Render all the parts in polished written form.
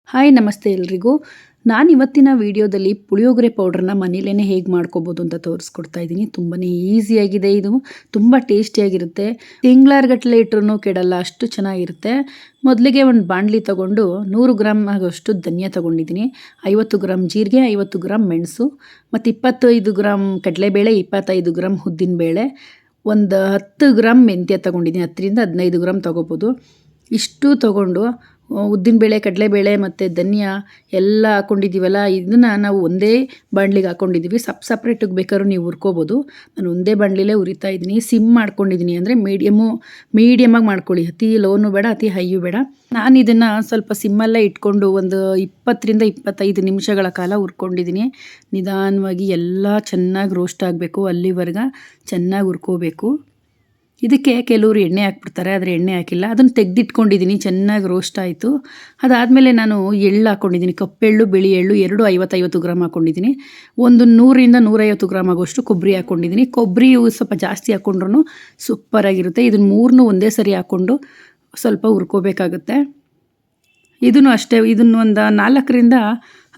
Hi ನಮಸ್ತೆ ಎಲ್ರಿಗೂ. ನಾನು ಇವತ್ತಿನ ವಿಡಿಯೋದಲ್ಲಿ ಪುಳಿಯೋಗರೆ ಪೌಡ್ರನ್ನ ಮನೇಲೇ ಹೇಗೆ ಮಾಡ್ಕೋಬೋದು ಅಂತ ತೋರಿಸ್ಕೊಡ್ತಾ ಇದ್ದೀನಿ. ತುಂಬಾ ಈಸಿಯಾಗಿದೆ ಇದು. ತುಂಬ ಟೇಸ್ಟಿಯಾಗಿರುತ್ತೆ. ತಿಂಗಳಾರ್ಗಟ್ಲೆ ಇಟ್ರೂ ಕೆಡಲ್ಲ, ಅಷ್ಟು ಚೆನ್ನಾಗಿರುತ್ತೆ. ಮೊದಲಿಗೆ ಒಂದು ಬಾಣಲಿ ತೊಗೊಂಡು 100 ಗ್ರಾಮ್ ಆಗೋಷ್ಟು ಧನಿಯಾ ತೊಗೊಂಡಿದ್ದೀನಿ, 50 ಗ್ರಾಮ್ ಜೀರಿಗೆ, 50 ಗ್ರಾಮ್ ಮೆಣಸು ಮತ್ತು 25 ಗ್ರಾಮ್ ಕಡಲೆಬೇಳೆ, 25 ಗ್ರಾಮ್ ಉದ್ದಿನಬೇಳೆ, ಒಂದು 10 ಗ್ರಾಮ್ ಮೆಂತ್ಯ ತೊಗೊಂಡಿದ್ದೀನಿ. 10ರಿಂದ 15 ಗ್ರಾಮ್ ತೊಗೋಬೋದು. ಇಷ್ಟು ತೊಗೊಂಡು ಉದ್ದಿನಬೇಳೆ, ಕಡಲೆಬೇಳೆ ಮತ್ತು ಧನಿಯಾ ಎಲ್ಲ ಹಾಕ್ಕೊಂಡಿದ್ದೀವಲ್ಲ, ಇದನ್ನು ನಾವು ಒಂದೇ ಬಾಣಲಿಗೆ ಹಾಕ್ಕೊಂಡಿದ್ದೀವಿ. ಸಪ್ರೇಟಿಗೆ ಬೇಕಾದ್ರೂ ನೀವು ಹುರ್ಕೋಬೋದು. ನಾನು ಒಂದೇ ಬಾಣಲಿಲೇ ಹುರಿತಾ ಇದ್ದೀನಿ. ಸಿಮ್ ಮಾಡ್ಕೊಂಡಿದ್ದೀನಿ, ಅಂದರೆ ಮೀಡಿಯಮಾಗಿ ಮಾಡ್ಕೊಳ್ಳಿ. ಅತಿ ಲೋನು ಬೇಡ, ಅತಿ ಹೈಯೂ ಬೇಡ. ನಾನು ಇದನ್ನು ಸ್ವಲ್ಪ ಸಿಮ್ಮಲ್ಲೇ ಇಟ್ಕೊಂಡು ಒಂದು 20ರಿಂದ 25 ನಿಮಿಷಗಳ ಕಾಲ ಹುರ್ಕೊಂಡಿದ್ದೀನಿ. ನಿಧಾನವಾಗಿ ಎಲ್ಲ ಚೆನ್ನಾಗಿ ರೋಸ್ಟ್ ಆಗಬೇಕು, ಅಲ್ಲಿವರೆಗೆ ಚೆನ್ನಾಗಿ ಹುರ್ಕೋಬೇಕು. ಇದಕ್ಕೆ ಕೆಲವರು ಎಣ್ಣೆ ಹಾಕ್ಬಿಡ್ತಾರೆ, ಆದರೆ ಎಣ್ಣೆ ಹಾಕಿಲ್ಲ. ಅದನ್ನು ತೆಗೆದಿಟ್ಕೊಂಡಿದ್ದೀನಿ, ಚೆನ್ನಾಗಿ ರೋಸ್ಟ್ ಆಯಿತು. ಅದಾದಮೇಲೆ ನಾನು ಎಳ್ಳು ಹಾಕ್ಕೊಂಡಿದ್ದೀನಿ, ಕಪ್ಪೆಳ್ಳು, ಬಿಳಿ ಎಳ್ಳು ಎರಡು 50 ಗ್ರಾಮ್ ಹಾಕ್ಕೊಂಡಿದ್ದೀನಿ. ಒಂದು 100ರಿಂದ 150 ಗ್ರಾಮ್ ಆಗೋಷ್ಟು ಕೊಬ್ಬರಿ ಹಾಕ್ಕೊಂಡಿದ್ದೀನಿ. ಕೊಬ್ಬರಿ ಸ್ವಲ್ಪ ಜಾಸ್ತಿ ಹಾಕ್ಕೊಂಡ್ರೂ ಸೂಪರಾಗಿರುತ್ತೆ. ಇದನ್ನು ಮೂರನ್ನೂ ಒಂದೇ ಸರಿ ಹಾಕ್ಕೊಂಡು ಸ್ವಲ್ಪ ಹುರ್ಕೋಬೇಕಾಗುತ್ತೆ. ಇದನ್ನು ಅಷ್ಟೇ, ಇದನ್ನು ಒಂದು 4ರಿಂದ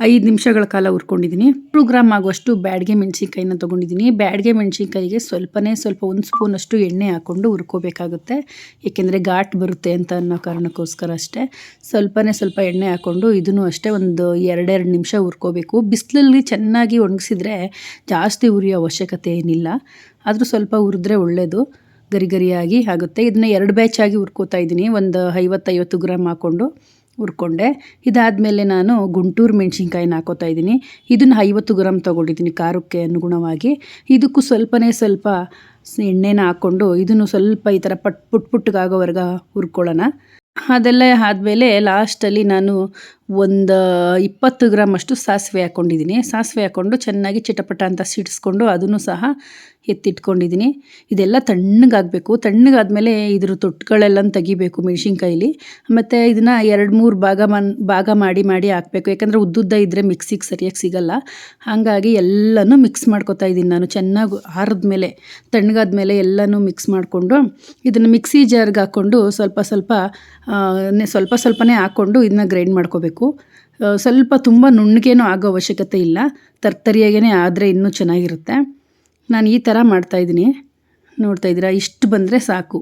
5 ನಿಮಿಷಗಳ ಕಾಲ ಹುರ್ಕೊಂಡಿದ್ದೀನಿ. 100 ಗ್ರಾಮ್ ಆಗುವಷ್ಟು ಬ್ಯಾಡಗೆ ಮೆಣಸಿನ್ಕಾಯಿನ ತೊಗೊಂಡಿದ್ದೀನಿ. ಬ್ಯಾಡಗೆ ಮೆಣಸಿನ್ಕಾಯಿಗೆ ಸ್ವಲ್ಪ 1 ಸ್ಪೂನಷ್ಟು ಎಣ್ಣೆ ಹಾಕ್ಕೊಂಡು ಹುರ್ಕೋಬೇಕಾಗುತ್ತೆ, ಏಕೆಂದರೆ ಘಾಟ್ ಬರುತ್ತೆ ಅಂತ ಅನ್ನೋ ಕಾರಣಕ್ಕೋಸ್ಕರ ಅಷ್ಟೇ. ಸ್ವಲ್ಪ ಎಣ್ಣೆ ಹಾಕ್ಕೊಂಡು ಇದನ್ನು ಅಷ್ಟೇ ಒಂದು 2 ನಿಮಿಷ ಹುರ್ಕೋಬೇಕು. ಬಿಸಿಲಲ್ಲಿ ಚೆನ್ನಾಗಿ ಒಣಗಿಸಿದ್ರೆ ಜಾಸ್ತಿ ಹುರಿಯೋ ಅವಶ್ಯಕತೆ ಏನಿಲ್ಲ, ಆದರೂ ಸ್ವಲ್ಪ ಹುರಿದ್ರೆ ಒಳ್ಳೆಯದು, ಗರಿಯಾಗಿ ಆಗುತ್ತೆ. ಇದನ್ನ 2 ಬ್ಯಾಚಾಗಿ ಹುರ್ಕೋತಾ ಇದ್ದೀನಿ. ಒಂದು 50 ಗ್ರಾಮ್ ಹಾಕ್ಕೊಂಡು ಹುರ್ಕೊಂಡೆ. ಇದಾದಮೇಲೆ ನಾನು ಗುಂಟೂರು ಮೆಣಸಿನ್ಕಾಯಿನ ಹಾಕೋತಾ ಇದ್ದೀನಿ. ಇದನ್ನು 50 ಗ್ರಾಮ್ ತೊಗೊಂಡಿದ್ದೀನಿ ಖಾರಕ್ಕೆ ಅನುಗುಣವಾಗಿ. ಇದಕ್ಕೂ ಸ್ವಲ್ಪ ಎಣ್ಣೆನ ಹಾಕ್ಕೊಂಡು ಇದನ್ನು ಸ್ವಲ್ಪ ಈ ಥರ ಪುಟ್ಟಗಾಗೋವರೆಗೆ ಹುರ್ಕೊಳ್ಳೋಣ. ಅದೆಲ್ಲ ಆದಮೇಲೆ ಲಾಸ್ಟಲ್ಲಿ ನಾನು ಒಂದು 20 ಗ್ರಾಮ್ ಅಷ್ಟು ಸಾಸಿವೆ ಹಾಕ್ಕೊಂಡಿದ್ದೀನಿ. ಸಾಸಿವೆ ಹಾಕ್ಕೊಂಡು ಚೆನ್ನಾಗಿ ಚಿಟಪಟ ಅಂತ ಸಿಡಿಸ್ಕೊಂಡು ಅದನ್ನು ಸಹ ಎತ್ತಿಟ್ಕೊಂಡಿದ್ದೀನಿ. ಇದೆಲ್ಲ ತಣ್ಣಗಾಗಬೇಕು. ತಣ್ಣಗಾದ್ಮೇಲೆ ಇದ್ರ ತೊಟ್ಟುಗಳೆಲ್ಲ ತೆಗಿಬೇಕು ಮೆಣಸಿನ್ಕಾಯಿಲಿ. ಮತ್ತು ಇದನ್ನು 2-3 ಭಾಗ ಮಾಡಿ ಹಾಕಬೇಕು, ಯಾಕಂದರೆ ಉದ್ದುದ್ದ ಇದ್ದರೆ ಮಿಕ್ಸಿಗೆ ಸರಿಯಾಗಿ ಸಿಗಲ್ಲ. ಹಾಗಾಗಿ ಎಲ್ಲನೂ ಮಿಕ್ಸ್ ಮಾಡ್ಕೊತಾ ಇದ್ದೀನಿ ನಾನು. ಚೆನ್ನಾಗಿ ಆರಿದ್ಮೇಲೆ, ತಣ್ಣಗಾದ್ಮೇಲೆ ಎಲ್ಲನೂ ಮಿಕ್ಸ್ ಮಾಡಿಕೊಂಡು ಇದನ್ನು ಮಿಕ್ಸಿ ಜಾರ್ಗೆ ಹಾಕ್ಕೊಂಡು ಸ್ವಲ್ಪನೇ ಹಾಕ್ಕೊಂಡು ಇದನ್ನ ಗ್ರೈಂಡ್ ಮಾಡ್ಕೋಬೇಕು. ಸ್ವಲ್ಪ ತುಂಬ ನುಣ್ಣಗೇನೂ ಆಗೋ ಅವಶ್ಯಕತೆ ಇಲ್ಲ, ತರ್ತರಿಯಾಗೇ ಆದರೆ ಇನ್ನೂ ಚೆನ್ನಾಗಿರುತ್ತೆ. ನಾನು ಈ ಥರ ಮಾಡ್ತಾಯಿದ್ದೀನಿ, ನೋಡ್ತಾ ಇದ್ದೀರಾ, ಇಷ್ಟು ಬಂದರೆ ಸಾಕು.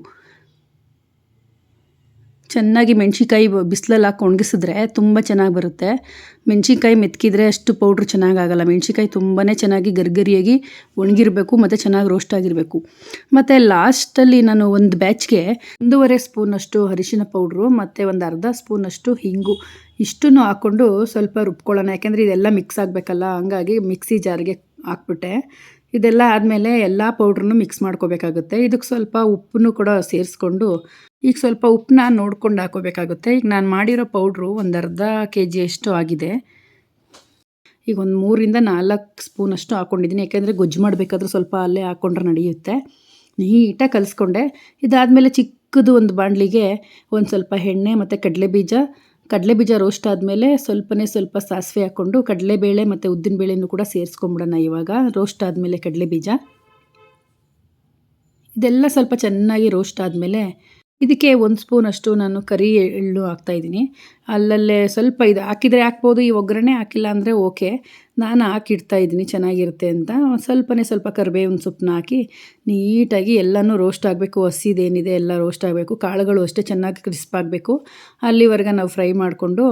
ಚೆನ್ನಾಗಿ ಮೆಣಸಿನ್ಕಾಯಿ ಬಿಸಿಲಲ್ಲಿ ಹಾಕಿ ಒಣಗಿಸಿದ್ರೆ ತುಂಬ ಚೆನ್ನಾಗಿ ಬರುತ್ತೆ. ಮೆಣಸಿನ್ಕಾಯಿ ಮೆತ್ಕಿದ್ರೆ ಅಷ್ಟು ಪೌಡ್ರ್ ಚೆನ್ನಾಗಾಗಲ್ಲ. ಮೆಣಸಿನ್ಕಾಯಿ ತುಂಬಾ ಚೆನ್ನಾಗಿ ಗರಿಯಾಗಿ ಒಣಗಿರಬೇಕು ಮತ್ತು ಚೆನ್ನಾಗಿ ರೋಸ್ಟ್ ಆಗಿರಬೇಕು. ಮತ್ತು ಲಾಸ್ಟಲ್ಲಿ ನಾನು ಒಂದು ಬ್ಯಾಚ್ಗೆ 1.5 ಸ್ಪೂನಷ್ಟು ಅರಿಶಿನ ಪೌಡ್ರು ಮತ್ತು ಒಂದು ಅರ್ಧ ಸ್ಪೂನಷ್ಟು ಹಿಂಗು ಇಷ್ಟನ್ನು ಹಾಕ್ಕೊಂಡು ಸ್ವಲ್ಪ ರುಬ್ಕೊಳ್ಳೋಣ, ಯಾಕೆಂದರೆ ಇದೆಲ್ಲ ಮಿಕ್ಸ್ ಆಗಬೇಕಲ್ಲ. ಹಂಗಾಗಿ ಮಿಕ್ಸಿ ಜಾರ್ಗೆ ಹಾಕ್ಬಿಟ್ಟೆ. ಇದೆಲ್ಲ ಆದಮೇಲೆ ಎಲ್ಲ ಪೌಡ್ರನ್ನು ಮಿಕ್ಸ್ ಮಾಡ್ಕೋಬೇಕಾಗುತ್ತೆ. ಇದಕ್ಕೆ ಸ್ವಲ್ಪ ಉಪ್ಪನ್ನು ಕೂಡ ಸೇರಿಸ್ಕೊಂಡು, ಈಗ ಸ್ವಲ್ಪ ಉಪ್ಪನ್ನ ನೋಡ್ಕೊಂಡು ಹಾಕೋಬೇಕಾಗುತ್ತೆ. ಈಗ ನಾನು ಮಾಡಿರೋ ಪೌಡ್ರು ಒಂದು ಅರ್ಧ kg ಆಗಿದೆ. ಈಗ ಒಂದು 3ರಿಂದ 4 ಸ್ಪೂನಷ್ಟು ಹಾಕ್ಕೊಂಡಿದ್ದೀನಿ, ಯಾಕೆಂದರೆ ಗೊಜ್ಜು ಮಾಡಬೇಕಾದ್ರೂ ಸ್ವಲ್ಪ ಅಲ್ಲೇ ಹಾಕ್ಕೊಂಡ್ರೆ ನಡೆಯುತ್ತೆ. ನೀಟಾಗಿ ಕಲಿಸ್ಕೊಂಡೆ. ಇದಾದಮೇಲೆ ಚಿಕ್ಕದು ಒಂದು ಬಾಣಲಿಗೆ ಒಂದು ಸ್ವಲ್ಪ ಎಣ್ಣೆ ಮತ್ತು ಕಡಲೆಬೀಜ ರೋಸ್ಟ್ ಆದಮೇಲೆ ಸ್ವಲ್ಪ ಸಾಸಿವೆ ಹಾಕ್ಕೊಂಡು ಕಡಲೆಬೇಳೆ ಮತ್ತು ಉದ್ದಿನಬೇಳೆನೂ ಕೂಡ ಸೇರಿಸ್ಕೊಂಬಿಡೋಣ. ಇವಾಗ ರೋಸ್ಟ್ ಆದಮೇಲೆ ಕಡಲೆಬೀಜ ಇದೆಲ್ಲ ಸ್ವಲ್ಪ ಚೆನ್ನಾಗಿ ರೋಸ್ಟ್ ಆದಮೇಲೆ ಇದಕ್ಕೆ 1 ಸ್ಪೂನಷ್ಟು ನಾನು ಕರಿ ಎಳ್ಳು ಹಾಕ್ತಾಯಿದ್ದೀನಿ. ಅಲ್ಲಲ್ಲೇ ಸ್ವಲ್ಪ ಇದು ಹಾಕಿದರೆ ಹಾಕ್ಬೋದು, ಈ ಒಗ್ಗರಣೆ ಹಾಕಿಲ್ಲ ಅಂದರೆ ಓಕೆ. ನಾನು ಹಾಕಿಡ್ತಾಯಿದ್ದೀನಿ ಚೆನ್ನಾಗಿರುತ್ತೆ ಅಂತ. ಸ್ವಲ್ಪ ಕರಿಬೇವಿನ ಸೊಪ್ಪನ್ನ ಹಾಕಿ ನೀಟಾಗಿ ಎಲ್ಲನೂ ರೋಸ್ಟ್ ಆಗಬೇಕು. ಹಸಿದೇನಿದೆ ಎಲ್ಲ ರೋಸ್ಟ್ ಆಗಬೇಕು. ಕಾಳುಗಳು ಅಷ್ಟೇ ಚೆನ್ನಾಗಿ ಕ್ರಿಸ್ಪ್ ಆಗಬೇಕು, ಅಲ್ಲಿವರೆಗೆ ನಾವು ಫ್ರೈ ಮಾಡಿಕೊಂಡು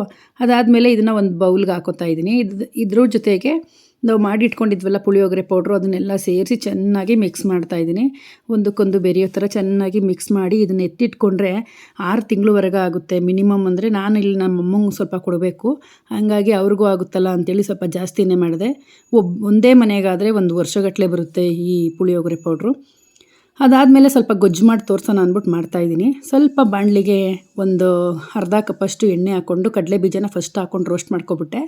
ಅದಾದಮೇಲೆ ಇದನ್ನು ಒಂದು ಬೌಲ್ಗೆ ಹಾಕೋತಾ ಇದ್ದೀನಿ. ಇದ್ರ ಜೊತೆಗೆ ನಾವು ಮಾಡಿಟ್ಕೊಂಡಿದ್ವಲ್ಲ ಪುಳಿಯೋಗರೆ ಪೌಡ್ರು, ಅದನ್ನೆಲ್ಲ ಸೇರಿಸಿ ಚೆನ್ನಾಗಿ ಮಿಕ್ಸ್ ಮಾಡ್ತಾಯಿದ್ದೀನಿ. ಒಂದಕ್ಕೊಂದು ಬೆರೆಯೋ ಥರ ಚೆನ್ನಾಗಿ ಮಿಕ್ಸ್ ಮಾಡಿ ಇದನ್ನು ಎತ್ತಿಟ್ಕೊಂಡ್ರೆ 6 ತಿಂಗಳವರೆಗೆ ಆಗುತ್ತೆ ಮಿನಿಮಮ್. ಅಂದರೆ ನಾನು ಇಲ್ಲಿ ನಮ್ಮ ಅಮ್ಮಂಗೆ ಸ್ವಲ್ಪ ಕೊಡಬೇಕು, ಹಾಗಾಗಿ ಅವ್ರಿಗೂ ಆಗುತ್ತಲ್ಲ ಅಂಥೇಳಿ ಸ್ವಲ್ಪ ಜಾಸ್ತಿನೇ ಮಾಡಿದೆ. ಒಂದೇ ಮನೆಗಾದರೆ 1 ವರ್ಷಗಟ್ಟಲೆ ಬರುತ್ತೆ ಈ ಪುಳಿಯೋಗರೆ ಪೌಡ್ರು. ಅದಾದಮೇಲೆ ಸ್ವಲ್ಪ ಗೊಜ್ಜು ಮಾಡಿ ತೋರಿಸೋಣ ಅಂದ್ಬಿಟ್ಟು ಮಾಡ್ತಾಯಿದ್ದೀನಿ. ಸ್ವಲ್ಪ ಬಾಣಲಿಗೆ ಒಂದು ಅರ್ಧ ಕಪ್ಪಷ್ಟು ಎಣ್ಣೆ ಹಾಕ್ಕೊಂಡು ಕಡಲೆಬೀಜನ ಫಸ್ಟ್ ಹಾಕ್ಕೊಂಡು ರೋಸ್ಟ್ ಮಾಡ್ಕೊಬಿಟ್ಟೆ.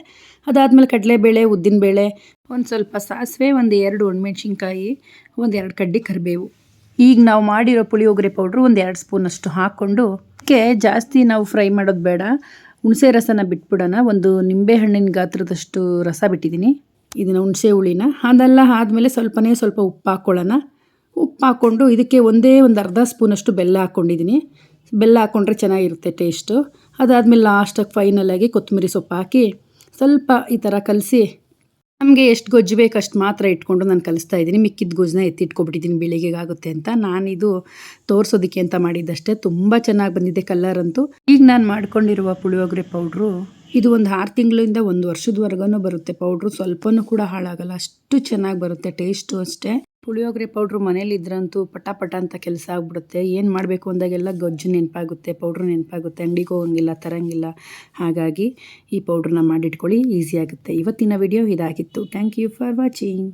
ಅದಾದಮೇಲೆ ಕಡಲೆಬೇಳೆ, ಉದ್ದಿನಬೇಳೆ, ಒಂದು ಸ್ವಲ್ಪ ಸಾಸಿವೆ, ಒಂದು 2 ಒಣಮೆಣ್ಸಿನ್ಕಾಯಿ, ಒಂದು 2 ಕಡ್ಡಿ ಕರಿಬೇವು. ಈಗ ನಾವು ಮಾಡಿರೋ ಪುಳಿಯೋಗರೆ ಪೌಡ್ರು ಒಂದು 2 ಸ್ಪೂನಷ್ಟು ಹಾಕ್ಕೊಂಡು, ಅದಕ್ಕೆ ಜಾಸ್ತಿ ನಾವು ಫ್ರೈ ಮಾಡೋದು ಬೇಡ, ಹುಣಸೆ ರಸನ ಬಿಟ್ಬಿಡೋಣ. ಒಂದು ನಿಂಬೆಹಣ್ಣಿನ ಗಾತ್ರದಷ್ಟು ರಸ ಬಿಟ್ಟಿದ್ದೀನಿ, ಇದನ್ನು ಹುಣಸೆ ಹುಳಿನ. ಅದೆಲ್ಲ ಆದಮೇಲೆ ಸ್ವಲ್ಪ ಉಪ್ಪು ಹಾಕ್ಕೊಳ್ಳೋಣ. ಉಪ್ಪು ಹಾಕ್ಕೊಂಡು ಇದಕ್ಕೆ ಒಂದು ಅರ್ಧ ಸ್ಪೂನಷ್ಟು ಬೆಲ್ಲ ಹಾಕ್ಕೊಂಡಿದ್ದೀನಿ. ಬೆಲ್ಲ ಹಾಕ್ಕೊಂಡ್ರೆ ಚೆನ್ನಾಗಿರುತ್ತೆ ಟೇಸ್ಟು. ಅದಾದಮೇಲೆ ಲಾಸ್ಟಾಗಿ ಫೈನಲಾಗಿ ಕೊತ್ತಂಬರಿ ಸೊಪ್ಪು ಹಾಕಿ ಸ್ವಲ್ಪ ಈ ಥರ ಕಲಸಿ ನಮಗೆ ಎಷ್ಟು ಗೊಜ್ಜು ಬೇಕು ಅಷ್ಟು ಮಾತ್ರ ಇಟ್ಕೊಂಡು ನಾನು ಕಲಿಸ್ತಾ ಇದ್ದೀನಿ. ಮಿಕ್ಕಿದ ಗೊಜ್ಜನ್ನ ಎತ್ತಿಟ್ಕೊಬಿಟ್ಟಿದ್ದೀನಿ ಬೆಳಿಗ್ಗೆಗೆ ಆಗುತ್ತೆ ಅಂತ. ನಾನಿದು ತೋರಿಸೋದಕ್ಕೆ ಅಂತ ಮಾಡಿದ್ದಷ್ಟೇ. ತುಂಬ ಚೆನ್ನಾಗಿ ಬಂದಿದೆ ಕಲರ್ ಅಂತೂ. ಈಗ ನಾನು ಮಾಡ್ಕೊಂಡಿರುವ ಪುಳಿಯೋಗರೆ ಪೌಡ್ರು ಇದು ಒಂದು 6 ತಿಂಗಳಿಂದ 1 ವರ್ಷದವರೆಗೂ ಬರುತ್ತೆ ಪೌಡ್ರು. ಸ್ವಲ್ಪನೂ ಕೂಡ ಹಾಳಾಗಲ್ಲ, ಅಷ್ಟು ಚೆನ್ನಾಗಿ ಬರುತ್ತೆ ಟೇಸ್ಟು ಅಷ್ಟೇ. ಪುಳಿಯೋಗರೆ ಪೌಡ್ರು ಮನೇಲಿದ್ರಂತೂ ಪಟ ಪಟ ಅಂತ ಕೆಲಸ ಆಗ್ಬಿಡುತ್ತೆ. ಏನು ಮಾಡಬೇಕು ಅಂದಾಗೆಲ್ಲ ಗೊಜ್ಜು ನೆನಪಾಗುತ್ತೆ, ಪೌಡ್ರು ನೆನಪಾಗುತ್ತೆ, ಅಂಗಡಿಗೆ ಹೋಗಂಗಿಲ್ಲ, ತರಂಗಿಲ್ಲ. ಹಾಗಾಗಿ ಈ ಪೌಡ್ರನ್ನ ಮಾಡಿಟ್ಕೊಳ್ಳಿ, ಈಸಿ ಆಗುತ್ತೆ. ಇವತ್ತಿನ ವಿಡಿಯೋ ಇದಾಗಿತ್ತು. Thank you for watching.